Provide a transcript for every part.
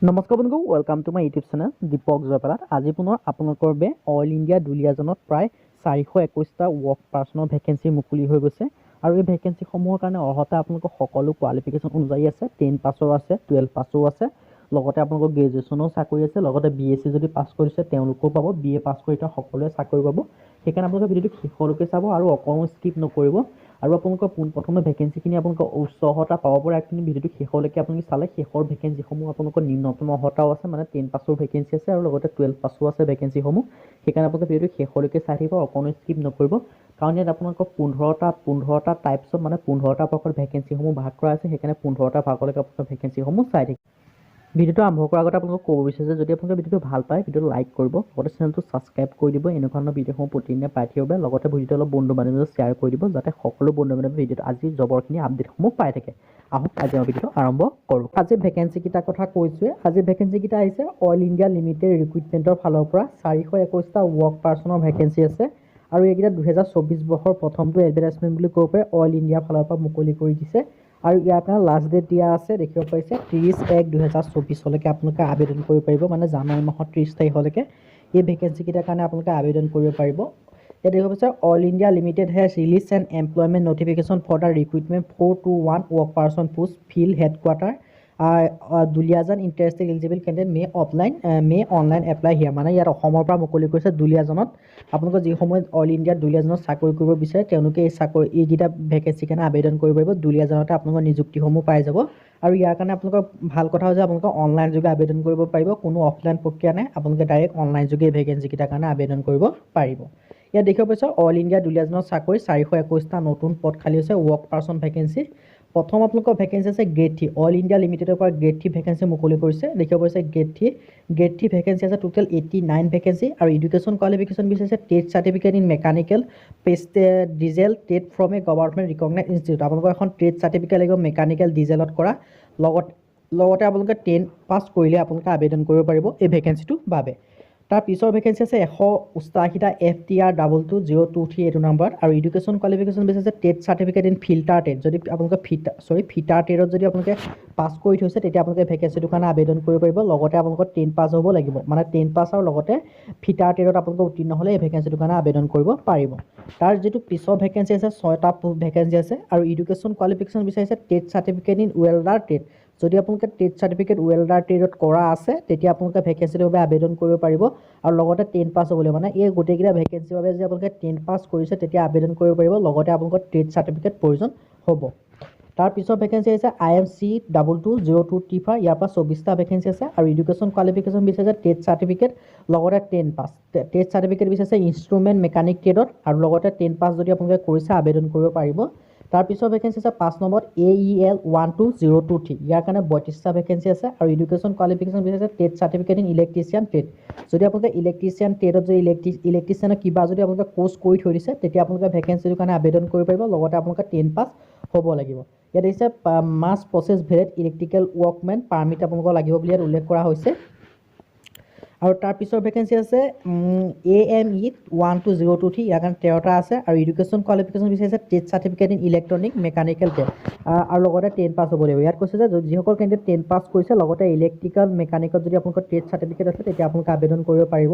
নমস্কাৰ বন্ধু, welcome to my YouTube channel Deepak জয়পালাত। আজি পুনৰ আপোনালোকৰ বাবে অল ইণ্ডিয়া দুলীয়াজানত প্ৰায় 421টা ৱৰ্ক পাৰ্চনৰ ভেকেঞ্চি মুকলি হৈ গৈছে আৰু এই ভেকেঞ্চিসমূহৰ কাৰণে অৰ্হতা আপোনালোকৰ সকলো কোৱালিফিকেশ্যন অনুযায়ী আছে। 10 পাছৰ আছে, 12 পাছৰো আছে, লগতে আপোনালোকৰ গ্ৰেজুৱেশ্যনো চাকৰি আছে, লগতে BSc যদি পাছ কৰিছে তেওঁলোকেও পাব, BA পাছ কৰি তেওঁ সকলোৱে চাকৰি পাব। সেইকাৰণে আপোনালোকে ভিডিঅ'টো শেষলৈকে চাব আৰু অকণো স্কিপ নকৰিব। আৰু আপোনালোকৰ পোনপ্ৰথমে ভেকেঞ্চিখিনি আপোনালোকৰ উচ্চ অৰ্হতা পাব পৰা কিন্তু ভিডিঅ'টো শেষলৈকে আপোনালোকে চালে শেষৰ ভেকেঞ্চিসমূহ আপোনালোকৰ নিম্নতম অৰ্হতাও আছে, মানে 10 পাছৰ ভেকেঞ্চি আছে আৰু লগতে 12 পাছো আছে ভেকেঞ্চিসমূহ। সেইকাৰণে আপোনালোকে ভিডিঅ'টো শেষলৈকে চাই থাকিব, অকণো স্কিপ নকৰিব, কাৰণ ইয়াত আপোনালোকৰ 15টা টাইপছত মানে 15টা ভাগত ভেকেঞ্চিসমূহ ভাগ কৰা আছে। সেইকাৰণে 15টা ভাগলৈকে আপোনালোকৰ ভেকেঞ্চিসমূহ চাই থাকিব। ভিডিঅ'টো আৰম্ভ কৰাৰ আগতে আপোনালোকক ক'ব বিচাৰিছে যে যদি আপোনালোকে ভিডিঅ'টো ভাল পায় ভিডিঅ'টো লাইক কৰিব, লগতে চেনেলটো ছাবস্ক্ৰাইব কৰি দিব। এনেকুৱা ধৰণৰ ভিডিঅ'সমূহ প্ৰতিদিনে পাই থাকিব, লগতে ভিডিঅ'টো অলপ বন্ধু বান্ধৱীৰ মাজত শ্বেয়াৰ কৰি দিব যাতে সকলো বন্ধু বান্ধৱী ভিডিঅ'টো আজি জবৰখিনি আপডেটসমূহ পাই থাকে। আহক আজি আমি ভিডিঅ'টো আৰম্ভ কৰোঁ। আজি ভেকেঞ্চিকেইটাৰ কথা কৈছোঁৱে। আজি ভেকেঞ্চিকেইটা আহিছে অইল ইণ্ডিয়া লিমিটেড ৰিক্ৰুইটমেণ্টৰ ফালৰ পৰা 421টা ৱৰ্ক পাৰ্চনৰ ভেকেঞ্চি আছে আৰু এইকেইটা 2024 বৰ্ষৰ প্ৰথমটো এডভাৰটাইজমেণ্ট বুলি ক'ব পাৰে, অইল ইণ্ডিয়াৰ ফালৰ পৰা মুকলি কৰি দিছে। আৰু ইয়াৰ কাৰণে লাষ্ট ডেট দিয়া আছে, দেখিব পাৰিছে 30/1/2024লৈকে আপোনালোকে আবেদন কৰিব পাৰিব, মানে জানুৱাৰী মাহৰ 30 তাৰিখলৈকে এই ভেকেঞ্চিকেইটাৰ কাৰণে আপোনালোকে আবেদন কৰিব পাৰিব। ইয়াত দেখিব পাৰিছে Oil India Limited has release and employment notification for the recruitment 421 work person post field headquarter Duliajan interested eligible candidate may online apply here, মানে ইয়াত অসমৰ পৰা মুকলি কৰিছে দুলীয়াজানত। আপোনালোকে যিসমূহে অইল ইণ্ডিয়াত দুলীয়াজানত চাকৰি কৰিব বিচাৰে তেওঁলোকে এইকেইটা ভেকেঞ্চিৰ কাৰণে আবেদন কৰিব পাৰিব। দুলীয়াজানতে আপোনালোকৰ নিযুক্তিসমূহ পাই যাব। আৰু ইয়াৰ কাৰণে আপোনালোকৰ ভাল কথা হৈছে আপোনালোকে অনলাইন যোগে আবেদন কৰিব পাৰিব, কোনো অফলাইন প্ৰক্ৰিয়া নাই। আপোনালোকে ডাইৰেক্ট অনলাইন যোগে এই ভেকেঞ্চিকেইটাৰ কাৰণে আবেদন কৰিব পাৰিব। ইয়াত দেখিব পাইছে অইল ইণ্ডিয়া দুলীয়াজানত চাকৰি 421টা নতুন পদ খালী হৈছে ৱৰ্ক পাৰ্চন ভেকেঞ্চি। প্ৰথম আপোনালোকৰ ভেকেঞ্চি আছে গ্ৰেড 3, অইল ইণ্ডিয়া লিমিটেডৰ পৰা গ্ৰেড 3 ভেকেঞ্চি মুকলি কৰিছে। দেখিব পাৰিছে গ্ৰেড 3 ভেকেঞ্চি আছে, টোটেল 89 ভেকেঞ্চি। আৰু এডুকেশ্যন কোৱালিফিকেশ্যন বিচাৰিছে TET certificate in mechanical diesel TET from A government recognise institute. আপোনালোকৰ এখন টেট চাৰ্টিফিকেট লাগিব মেকানিকেল ডিজেলত কৰা, লগতে আপোনালোকে 10 পাছ কৰিলে আপোনালোকে আবেদন কৰিব পাৰিব এই ভেকেঞ্চিটোৰ বাবে। তাৰ পিছৰ ভেকেঞ্চি আছে 188টা FTR22023 এইটো নাম্বাৰত। আৰু এডুকেশ্যন কোৱালিফিকেশ্যন বিচাৰিছে TET certificate in filter TET. যদি আপোনালোকে ফিটাৰ টেটত যদি আপোনালোকে পাছ কৰি থৈছে তেতিয়া আপোনালোকে ভেকেঞ্চিটোৰ কাৰণে আবেদন কৰিব পাৰিব। লগতে আপোনালোকৰ 10 পাছ হ'ব লাগিব, মানে 10 পাছ আৰু লগতে ফিটাৰ টেটত আপোনালোকে উত্তীৰ্ণ হ'লে এই ভেকেঞ্চিটোৰ কাৰণে আবেদন কৰিব পাৰিব। তাৰ যিটো পিছৰ ভেকেঞ্চি আছে 6টা ভেকেঞ্চি আছে। আৰু এডুকেশ্যন কোৱালিফিকেশ্যন বিচাৰিছে TET certificate in welder TET. যদি আপোনালোকে টেট চাৰ্টিফিকেট ৱেল্ডাৰ টেটত কৰা আছে তেতিয়া আপোনালোকে ভেকেঞ্চিটোৰ বাবে আবেদন কৰিব পাৰিব। আৰু লগতে 10 পাছ হ'ব লাগিব, মানে এই গোটেইকেইটা ভেকেঞ্চিৰ বাবে যদি আপোনালোকে 10 পাছ কৰিছে তেতিয়া আবেদন কৰিব পাৰিব। লগতে আপোনালোকৰ টেট চাৰ্টিফিকেট প্ৰয়োজন হ'ব। তাৰ পিছৰ ভেকেঞ্চি আছে IMC22023, ইয়াৰ পৰা 24টা ভেকেঞ্চি আছে। আৰু এডুকেশ্যন কোৱালিফিকেশ্যন বিচাৰিছে টেট চাৰ্টিফিকেট লগতে 10 পাছ। টেট চাৰ্টিফিকেট বিচাৰিছে ইনষ্ট্ৰুমেণ্ট মেকানিক ট্ৰেডত, আৰু লগতে 10 পাছ যদি আপোনালোকে কৰিছে আবেদন কৰিব পাৰিব। তাৰ পিছৰ ভেকেঞ্চি আছে 5 নম্বৰত AEL12023, ইয়াৰ কাৰণে 32টা ভেকেঞ্চি আছে। আৰু এডুকেশ্যন কোৱালিফিকেশ্যন বিচাৰিছে TET certificate in electrician trade. যদি আপোনালোকে ইলেক্ট্ৰিচিয়ান ট্ৰেডত যদি ইলেক্ট্ৰিচিয়ানৰ কিবা যদি আপোনালোকে কোৰ্চ কৰি থৈ দিছে তেতিয়া আপোনালোকে ভেকেঞ্চিটোৰ কাৰণে আবেদন কৰিব পাৰিব। লগতে আপোনালোকে 10 পাছ হ'ব লাগিব। ইয়াত দেখিছে মাছ প্ৰচেছ ভেৰিড ইলেক্ট্ৰিকেল ৱৰ্কমেন পাৰ্মিট আপোনালোকৰ লাগিব বুলি ইয়াত উল্লেখ কৰা হৈছে। আৰু তাৰ পিছৰ ভেকেঞ্চি আছে AME12023, ইয়াৰ কাৰণে 13টা আছে। আৰু এডুকেশ্যন কোৱালিফিকেশ্যন বিচাৰিছে TET certificate in electronic mechanical trade, আৰু লগতে 10 পাছ হ'ব লাগিব। ইয়াত কৈছে যে যিসকল কেণ্ডিডেট 10 পাছ কৰিছে লগতে ইলেক্ট্ৰিকেল মেকানিকত যদি আপোনালোকৰ টেট চাৰ্টিফিকেট আছে তেতিয়া আপোনালোকে আবেদন কৰিব পাৰিব।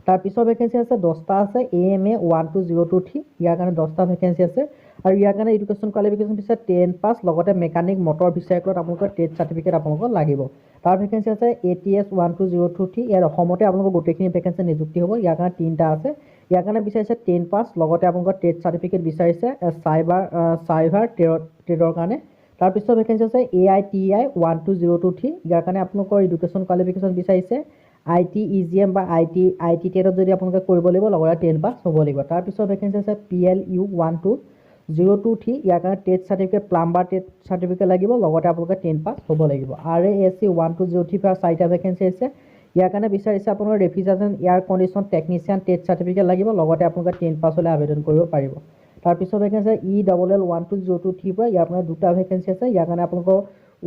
তাৰ পিছৰ ভেকেঞ্চি আছে 10টা আছে AMA12023, ইয়াৰ কাৰণে 10টা ভেকেঞ্চি আছে। আৰু ইয়াৰ কাৰণে এডুকেশ্যন কোৱালিফিকেশ্যন বিচাৰে 10 পাছ লগতে মেকানিক মটৰ ভিচাইকেলত আপোনালোকৰ টেট চাৰ্টিফিকেট আপোনালোকৰ লাগিব। তাৰ ভেকেঞ্চি আছে ATS12023, ইয়াত অসমতে আপোনালোকৰ গোটেইখিনি ভেকেঞ্চি নিযুক্তি হ'ব। ইয়াৰ কাৰণে 3টা আছে। ইয়াৰ কাৰণে বিচাৰিছে 10 পাছ লগতে আপোনালোকৰ টেট চাৰ্টিফিকেট বিচাৰিছে চাইবাৰ ট্ৰেডৰ কাৰণে। তাৰপিছত ভেকেঞ্চি আছে AITI12023, ইয়াৰ কাৰণে আপোনালোকৰ এডুকেশ্যন কোৱালিফিকেশ্যন বিচাৰিছে IT EGM বা IT ট্ৰেডত যদি আপোনালোকে কৰিব লাগিব, লগতে 10 পাছ হ'ব লাগিব। তাৰপিছত ভেকেঞ্চি আছে PLU12023, ইয়াৰ কাৰণে TET certificate plumber TET certificate লাগিব, লগতে আপোনালোকে 10 পাছ হ'ব লাগিব। RASC12035, 4টা ভেকেঞ্চি আছে। ইয়াৰ কাৰণে বিচাৰিছে আপোনাৰ ৰেফ্ৰিজাৰেশ্যন এয়াৰ কণ্ডিশ্যন টেকনিচিয়ান টেট চাৰ্টিফিকেট লাগিব, লগতে আপোনালোকে 10 পাছ হ'লে আবেদন কৰিব পাৰিব। তাৰপিছত ভেকেঞ্চি ELL12023 পৰা, ইয়াৰ আপোনাৰ 2টা ভেকেঞ্চি আছে। ইয়াৰ কাৰণে আপোনালোকৰ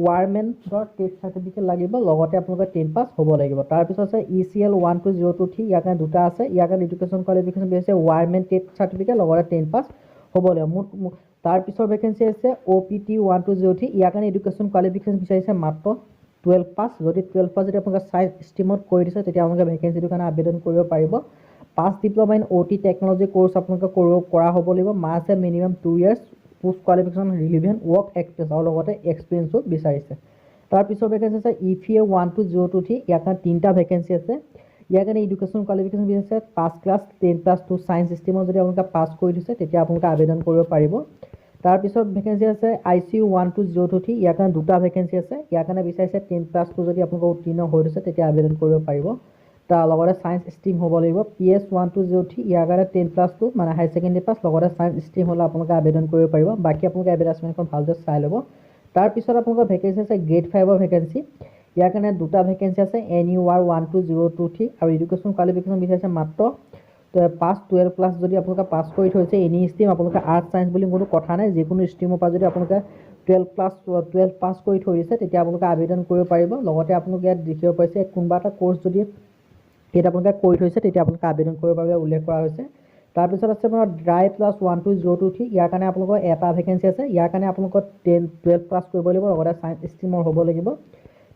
ৱাৰমেনৰ টেট চাৰ্টিফিকেট লাগিব, লগতে আপোনালোকে 10 পাছ হ'ব লাগিব। তাৰপিছত আছে ECL12023, ইয়াৰ কাৰণে 2টা আছে। ইয়াৰ কাৰণে এডুকেশ্যন কোৱালিফিকেশ্যন বিচাৰিছে ৱাৰমেন টেট চাৰ্টিফিকেট লগতে 10 পাছ হ'ব লাগিব। তাৰপিছৰ ভেকেঞ্চি আছে OPT12023, ইয়াৰ কাৰণে এডুকেশ্যন কোৱালিফিকেশ্যন বিচাৰিছে মাত্ৰ 12 পাছ যদি 12 পাছ যদি আপোনালোকে চায়েন্স ষ্ট্ৰীমত কৰি দিছে তেতিয়া আপোনালোকে ভেকেঞ্চিটোৰ কাৰণে আবেদন কৰিব পাৰিব pass diploma in O' T technology course আপোনালোকে কৰা হ'ব লাগিব must have minimum 2 years post qualification relevant work experience আৰু লগতে এক্সপিৰিয়েঞ্চো বিচাৰিছে তাৰপিছত ভেকেঞ্চি আছে EFA 12023 ইয়াৰ কাৰণে 3টা ভেকেঞ্চি আছে ইয়াৰ কাৰণে এডুকেশ্যন কোৱালিফিকেশ্যন বিচাৰিছে পাছ ক্লাছ 10+2 ছায়েন্স ষ্ট্ৰীমত যদি আপোনালোকে পাছ কৰি দিছে তেতিয়া আপোনালোকে আবেদন কৰিব পাৰিব তাৰপিছত ভেকেঞ্চি আছে ICU 12023 ইয়াৰ কাৰণে 2টা ভেকেঞ্চি আছে ইয়াৰ কাৰণে বিচাৰিছে 10+2 যদি আপোনালোকে উত্তীৰ্ণ হৈ দিছে তেতিয়া আবেদন কৰিব পাৰিব তাৰ লগতে ছায়েন্স ষ্ট্ৰীম হ'ব লাগিব PS 1203 ইয়াৰ কাৰণে 10+2 মানে হাই ছেকেণ্ডেৰী পাছ লগতে ছায়েন্স ষ্ট্ৰীম হ'লে আপোনালোকে আবেদন কৰিব পাৰিব বাকী আপোনালোকে এডভাৰটাইজমেণ্টখন ভালদৰে চাই ল'ব তাৰপিছত আপোনালোকৰ ভেকেঞ্চি আছে গ্ৰেড 5ৰ ভেকেঞ্চি ইয়াৰ কাৰণে 2টা ভেকেঞ্চি আছে NUR 12023 আৰু এডুকেশ্যন কোৱালিফিকেশ্যন বিচাৰিছে মাত্ৰ পাছ 12+ যদি আপোনালোকে পাছ কৰি থৈছে এনি ষ্ট্ৰীম আপোনালোকে আৰ্টছ ছায়েন্স বুলি কোনো কথা নাই যিকোনো ষ্ট্ৰীমৰ পৰা যদি আপোনালোকে 12 পাছ কৰি থৈ দিছে তেতিয়া আপোনালোকে আবেদন কৰিব পাৰিব লগতে আপোনালোকে ইয়াত দেখিব পাইছে কোনোবা এটা কোৰ্চ যদি ইয়াত আপোনালোকে কৰি থৈছে তেতিয়া আপোনালোকে আবেদন কৰিব পাৰিব উল্লেখ কৰা হৈছে তাৰপিছত আছে আপোনাৰ ড্ৰাই প্লাছ 12023 ইয়াৰ কাৰণে আপোনালোকৰ এটা ভেকেঞ্চি আছে ইয়াৰ কাৰণে আপোনালোকৰ 12 পাছ কৰিব লাগিব লগতে ছায়েন্স ষ্ট্ৰীমৰ হ'ব লাগিব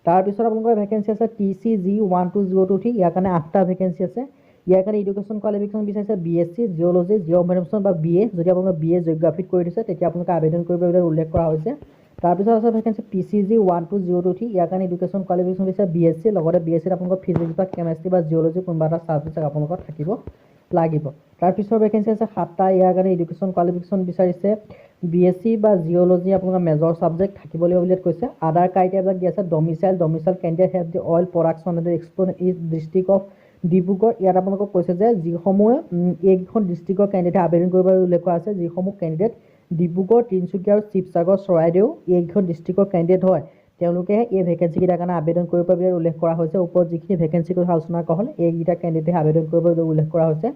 তাৰপিছত আপোনালোকৰ ভেকেঞ্চি আছে TCG 12023 ইয়াৰ কাৰণে 8টা ভেকেঞ্চি আছে ইয়াৰ কাৰণে এডুকেশ্যন কোৱালিফিকেশ্যন বিচাৰিছে BSc জিঅ'লজি জিঅ'মেডিচিন বা BA যদি আপোনালোকে BA জিঅ'গ্ৰাফিত কৰি দিছে তেতিয়া আপোনালোকে আবেদন কৰিব বুলি উল্লেখ কৰা হৈছে তাৰপিছত আছে ভেকেঞ্চি PCG 12023 ইয়াৰ কাৰণে এডুকেশ্যন কোৱালিফিকেশ্যন বিচাৰিছে BSc লগতে BScত আপোনালোকৰ ফিজিক্স বা কেমেষ্ট্ৰি বা জিঅ'লজি কোনোবা এটা ছাবজেক্ট আপোনালোকৰ থাকিব লাগিব তাৰপিছত ভেকেঞ্চি আছে 7টা ইয়াৰ কাৰণে এডুকেশ্যন কোৱালিফিকেশ্যন বিচাৰিছে BSc বা জিঅ'লজি আপোনালোকৰ মেজৰ ছাবজেক্ট থাকিব লাগিব বুলি কৈছে আদাৰ ক্ৰাইটেৰিয়াবিলাক দি আছে domicile candidate have the oil production and export is district of Dibrugarh ইয়াত আপোনালোকক কৈছে যে যিসমূহে এইকেইখন ডিষ্ট্ৰিক্টৰ কেণ্ডিডেটে আবেদন কৰিবলৈ উল্লেখ কৰা আছে যিসমূহ কেণ্ডিডেট ডিব্ৰুগড় তিনিচুকীয়া আৰু শিৱসাগৰ চৰাইদেউ এইকেইখন ডিষ্ট্ৰিক্টৰ কেণ্ডিডেট হয় তেওঁলোকেহে এই ভেকেঞ্চিকেইটাৰ কাৰণে আবেদন কৰিব পাৰিব বুলি উল্লেখ কৰা হৈছে ওপৰত যিখিনি ভেকেঞ্চিৰ কথা আলোচনা কৰা হ'ল এইকেইটা কেণ্ডিডেটে আবেদন কৰিব বুলি উল্লেখ কৰা হৈছে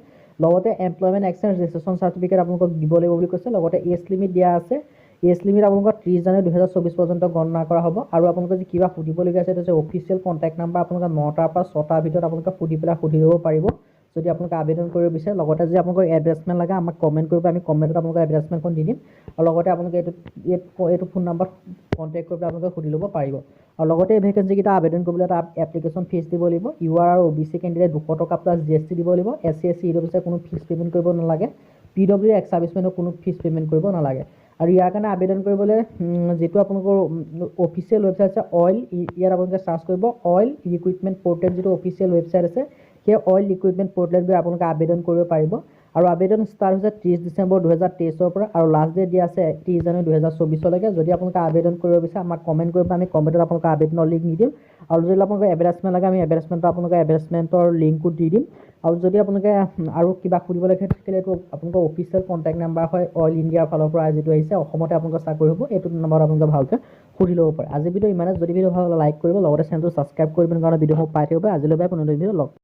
লগতে এমপ্লয়মেণ্ট এক্সচেঞ্জ ৰেজিষ্ট্ৰেশ্যন চাৰ্টিফিকেট আপোনালোকক দিব লাগিব বুলি কৈছে লগতে এজ লিমিট দিয়া আছে এজ লিমিট আপোনালোকৰ 30 জানুৱাৰী 2024 পৰ্যন্ত গণনা কৰা হ'ব আৰু আপোনালোকে যদি কিবা সুধিবলগীয়া আছে তেতিয়া অফিচিয়েল কণ্টেক্ট নাম্বাৰ আপোনালোকে 9টাৰ পৰা 6টাৰ ভিতৰত আপোনালোকে সুধি ল'ব পাৰিব যদি আপোনালোকে আবেদন কৰিব বিচাৰে লগতে যদি আপোনালোকৰ এডভাৰটাইজমেণ্ট লাগে আমাক কমেণ্ট কৰিব আমি কমেণ্টত আপোনালোকৰ এডভাৰটাইজমেণ্টখন দি দিম আৰু লগতে আপোনালোকে এইটো ফোন নাম্বাৰত কণ্টেক্ট কৰি আপোনালোকে সুধি ল'ব পাৰিব আৰু লগতে এই ভেকেঞ্চিকেইটা আবেদন কৰিবলৈ এটা এপ্লিকেশ্যন ফিজ দিব লাগিব UR আৰু OBC কেণ্ডিডেট 200 টকা প্লাছ GST দিব লাগিব SC SC EWC কোনো ফিজ পে'মেণ্ট কৰিব নালাগে PW এক্স ছাৰ্ভিচমেনৰ কোনো ফিজ পে'মেণ্ট কৰিব নালাগে আৰু ইয়াৰ কাৰণে আবেদন কৰিবলৈ যেটো আপোনালোকৰ অফিচিয়েল ৱেবছাইট আছে অইল ইয়াত আপোনালোকে সাৰ্চ কৰিব অইল ৰিক্ৰুটমেণ্ট পৰ্টেল যেটো অফিচিয়েল ৱেবছাইট আছে সেই অইল ৰিক্ৰুটমেণ্ট পৰ্টেলত গৈ আপোনালোকে আবেদন কৰিব পাৰিব আৰু আবেদন ষ্টাৰ্ট হৈছে 30 ডিচেম্বৰ 2023 পৰা আৰু লাষ্ট ডেট দিয়া আছে 31 জানুৱাৰী 2024 লৈকে যদি আপোনালোকে আবেদন কৰিব বিচাৰে আমাক কমেণ্ট কৰিব আমি কমেণ্টত আপোনালোকৰ আবেদনৰ লিংক দি দিম আৰু যদি আপোনালোকৰ এডভাৰটাইজমেণ্ট লাগে আমি এডভাৰটাইজমেণ্টৰ আপোনালোকৰ এডভাৰটাইজমেণ্টৰ লিংকো দি দিম আৰু যদি আপোনালোকে আৰু কিবা সুধিবলগীয়া থাকিলে এইটো আপোনালোকৰ অফিচিয়েল কণ্টেক্ট নাম্বাৰ হয় অইল ইণ্ডিয়াৰ ফালৰ পৰা যিটো আহিছে অসমতে আপোনালোকৰ চাকৰি হ'ব এইটো নম্বৰত আপোনালোকে ভালকৈ সুধি ল'ব পাৰে আজি ভিডিঅ' ইমানে যদি ভিডিঅ' ভাল লাইক কৰিব লগতে চেনেলটো ছাবস্ক্ৰাইব কৰিব কাৰণ ভিডিঅ'সমূহ পাই থাকিব আজিলৈ বাই পুনৰ ভিডিঅ' লগ